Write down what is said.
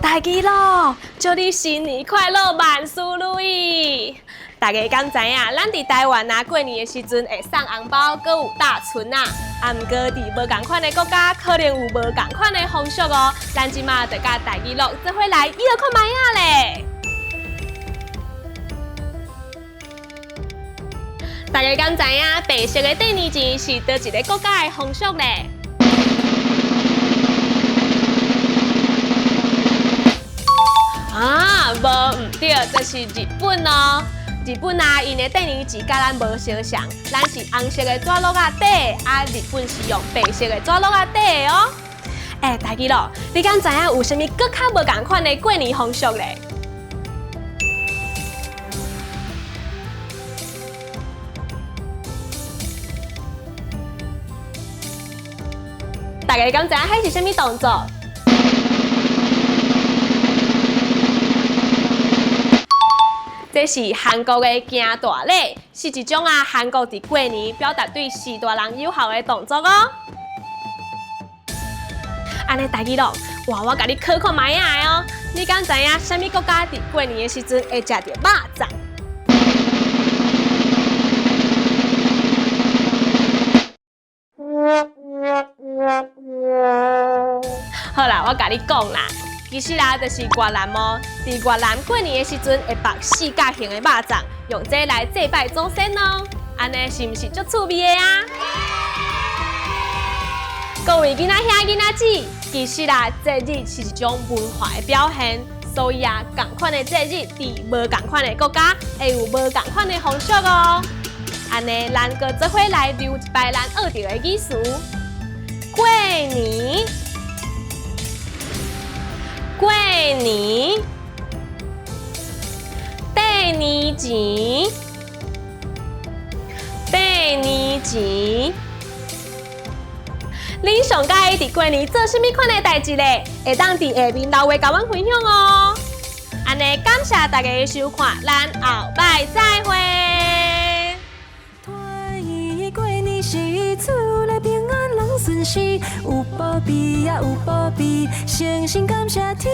大吉咯！祝你新年快乐，万事如意！大家敢知影，咱伫台湾啊，过年的时阵会送红包，搁有大春啊。啊，毋过伫无共款的国家，可能有无共款的风俗哦。咱即马就甲大吉乐做伙来娱乐看卖啊咧！大家敢知影，白色的第二钱是倒一个国家的风俗咧？啊，无唔对，就是日本哦。日本啊，因的第二钱甲咱无相像，咱是红色的纸落啊底，啊，日本是用白色的纸落啊底的哦。大吉咯，你敢知影有啥物更较无共款的过年风俗咧？大家敢知影迄是啥物动作？这是韩国的行大礼，是一种韩国伫过年表达对士大人友好的动作哦。安尼大吉咯，我甲你考考卖啊哦，你敢知影啥物国家伫过年的时阵会食到肉粽？好啦，我甲你讲啦。其实啦，就是越南哦，伫越南过年的时阵会放四角形的肉粽，用这来祭拜祖先哦。安尼是毋是足趣味的啊？各位囡仔兄、囡仔姊，其实啦，节日是一种文化的表现，所以啊，同款的节日伫无同款的国家会有无同款的风俗哦。安尼，咱搁做伙来溜一摆咱学到的语词：过年。过年，第二钱，第二钱。恁上介伫过年做啥物款的代志咧？会当伫下面留话甲阮分享哦。安尼，感谢大家的收看，咱后摆再会。团圆过年时，厝内平安人顺时，有保庇也有保庇，诚心感谢天。